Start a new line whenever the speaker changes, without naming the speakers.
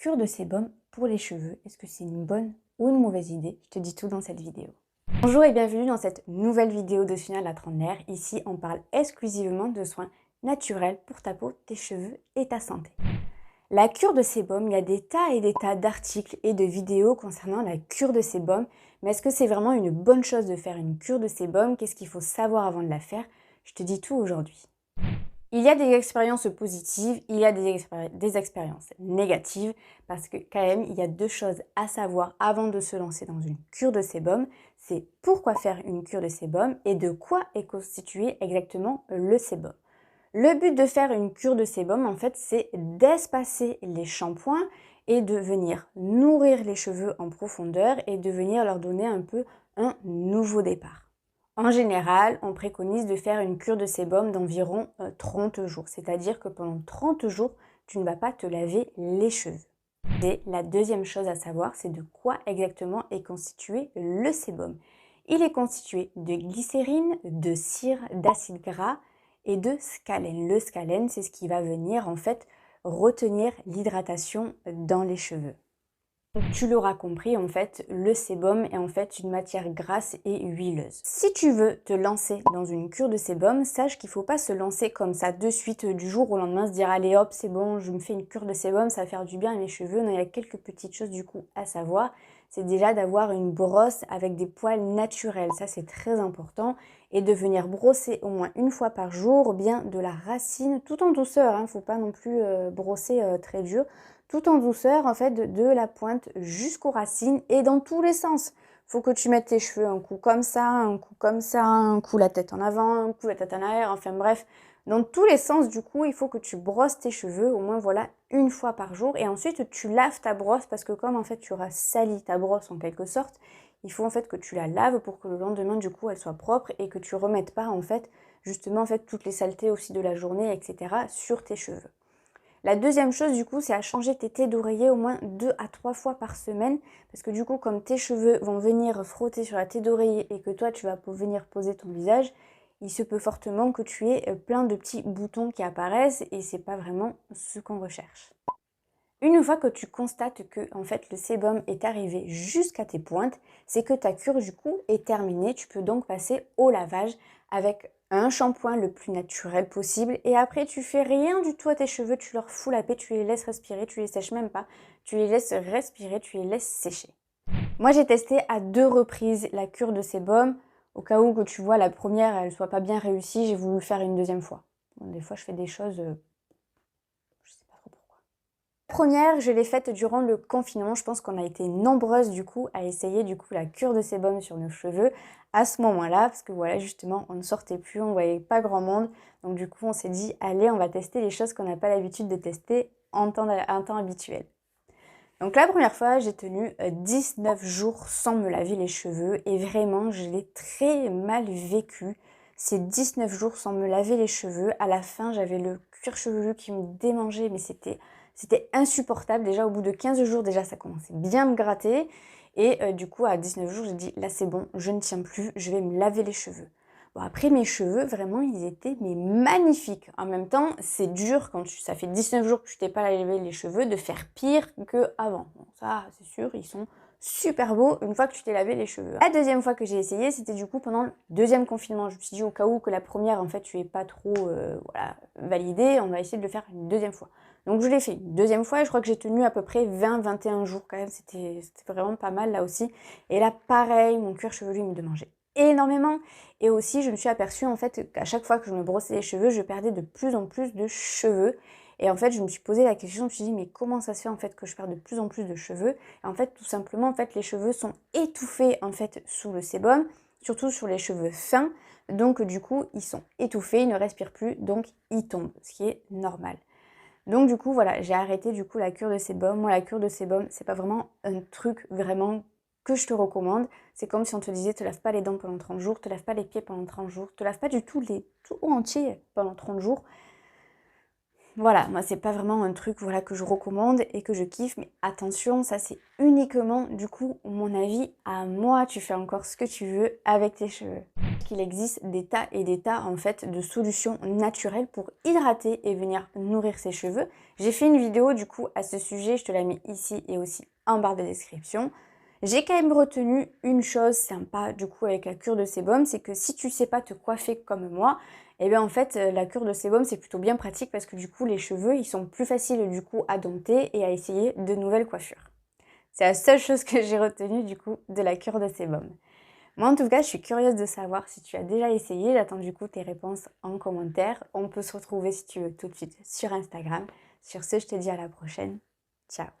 cure de sébum pour les cheveux. Est-ce que c'est une bonne ou une mauvaise idée? Je te dis tout dans cette vidéo. Bonjour et bienvenue dans cette nouvelle vidéo de Sonia la trentenaire. Ici, on parle exclusivement de soins naturels pour ta peau, tes cheveux et ta santé. La cure de sébum, il y a des tas et des tas d'articles et de vidéos concernant la cure de sébum. Mais est-ce que c'est vraiment une bonne chose de faire une cure de sébum? Qu'est-ce qu'il faut savoir avant de la faire? Je te dis tout aujourd'hui. Il y a des expériences positives, il y a des expériences négatives, parce que quand même, il y a deux choses à savoir avant de se lancer dans une cure de sébum. C'est pourquoi faire une cure de sébum et de quoi est constitué exactement le sébum. Le but de faire une cure de sébum, en fait, c'est d'espacer les shampoings et de venir nourrir les cheveux en profondeur et de venir leur donner un peu un nouveau départ. En général, on préconise de faire une cure de sébum d'environ 30 jours, c'est-à-dire que pendant 30 jours, tu ne vas pas te laver les cheveux. Et la deuxième chose à savoir, c'est de quoi exactement est constitué le sébum. Il est constitué de glycérine, de cire, d'acide gras et de scalène. Le scalène, c'est ce qui va venir en fait retenir l'hydratation dans les cheveux. Tu l'auras compris, en fait, le sébum est en fait une matière grasse et huileuse. Si tu veux te lancer dans une cure de sébum, sache qu'il ne faut pas se lancer comme ça de suite du jour au lendemain, se dire allez hop c'est bon, je me fais une cure de sébum, ça va faire du bien à mes cheveux. Non, il y a quelques petites choses du coup à savoir. C'est déjà d'avoir une brosse avec des poils naturels, ça c'est très important. Et de venir brosser au moins une fois par jour, bien de la racine, tout en douceur, il ne faut pas non plus brosser très dur. Tout en douceur, en fait, de la pointe jusqu'aux racines et dans tous les sens. Faut que tu mettes tes cheveux un coup comme ça, un coup comme ça, un coup la tête en avant, un coup la tête en arrière, enfin bref. Dans tous les sens, du coup, il faut que tu brosses tes cheveux, au moins, voilà, une fois par jour. Et ensuite, tu laves ta brosse parce que comme, en fait, tu auras sali ta brosse en quelque sorte, il faut, en fait, que tu la laves pour que le lendemain, du coup, elle soit propre et que tu remettes pas, en fait, justement, en fait, toutes les saletés aussi de la journée, etc. sur tes cheveux. La deuxième chose, du coup, c'est à changer tes têtes d'oreiller au moins 2 à 3 fois par semaine. Parce que du coup, comme tes cheveux vont venir frotter sur la tête d'oreiller et que toi, tu vas venir poser ton visage, il se peut fortement que tu aies plein de petits boutons qui apparaissent et c'est pas vraiment ce qu'on recherche. Une fois que tu constates que en fait, le sébum est arrivé jusqu'à tes pointes, c'est que ta cure du coup est terminée. Tu peux donc passer au lavage avec un shampoing le plus naturel possible et après tu fais rien du tout à tes cheveux, tu leur fous la paix, tu les laisses respirer, tu les sèches même pas, tu les laisses respirer, tu les laisses sécher. Moi j'ai testé à 2 reprises la cure de sébum, au cas où que tu vois la première elle soit pas bien réussie, j'ai voulu le faire une deuxième fois. Bon, des fois je fais des choses, je sais pas trop pourquoi. La première, je l'ai faite durant le confinement. Je pense qu'on a été nombreuses du coup à essayer du coup la cure de sébum sur nos cheveux à ce moment-là parce que voilà justement on ne sortait plus, on voyait pas grand monde. Donc du coup on s'est dit allez on va tester les choses qu'on n'a pas l'habitude de tester en temps habituel. Donc la première fois j'ai tenu 19 jours sans me laver les cheveux et vraiment je l'ai très mal vécu. Ces 19 jours sans me laver les cheveux, à la fin j'avais le cuir chevelu qui me démangeait mais c'était insupportable. Déjà au bout de 15 jours, déjà ça commençait bien à me gratter. Et du coup à 19 jours, j'ai dit là c'est bon, je ne tiens plus, je vais me laver les cheveux. Bon après mes cheveux, vraiment ils étaient mais magnifiques. En même temps, c'est dur quand ça fait 19 jours que tu t'es pas lavé les cheveux de faire pire qu'avant. Bon, ça c'est sûr, ils sont super beaux une fois que tu t'es lavé les cheveux. La deuxième fois que j'ai essayé, c'était du coup pendant le deuxième confinement. Je me suis dit au cas où que la première en fait tu es pas trop voilà, validée, on va essayer de le faire une deuxième fois. Donc je l'ai fait une deuxième fois et je crois que j'ai tenu à peu près 20-21 jours quand même, c'était vraiment pas mal là aussi. Et là pareil, mon cuir chevelu me démangeait énormément et aussi je me suis aperçue en fait qu'à chaque fois que je me brossais les cheveux, je perdais de plus en plus de cheveux. Et en fait, je me suis posé la question, je me suis dit mais comment ça se fait en fait que je perds de plus en plus de cheveux? Et en fait, tout simplement en fait les cheveux sont étouffés en fait sous le sébum, surtout sur les cheveux fins. Donc du coup, ils sont étouffés, ils ne respirent plus, donc ils tombent, ce qui est normal. Donc du coup voilà, j'ai arrêté du coup la cure de sébum. Moi la cure de sébum, c'est pas vraiment un truc vraiment que je te recommande. C'est comme si on te disait te lave pas les dents pendant 30 jours, te lave pas les pieds pendant 30 jours, te lave pas du tout tout entier pendant 30 jours. Voilà, moi c'est pas vraiment un truc voilà, que je recommande et que je kiffe, mais attention, ça c'est uniquement du coup mon avis à moi, tu fais encore ce que tu veux avec tes cheveux. qu'il existe des tas et des tas en fait de solutions naturelles pour hydrater et venir nourrir ses cheveux. J'ai fait une vidéo du coup à ce sujet, je te la mets ici et aussi en barre de description. J'ai quand même retenu une chose sympa du coup avec la cure de sébum, c'est que si tu sais pas te coiffer comme moi, et bien en fait la cure de sébum c'est plutôt bien pratique parce que du coup les cheveux ils sont plus faciles du coup à dompter et à essayer de nouvelles coiffures. C'est la seule chose que j'ai retenue du coup de la cure de sébum. Moi en tout cas je suis curieuse de savoir si tu as déjà essayé, j'attends du coup tes réponses en commentaire. On peut se retrouver si tu veux tout de suite sur Instagram. Sur ce je te dis à la prochaine, ciao.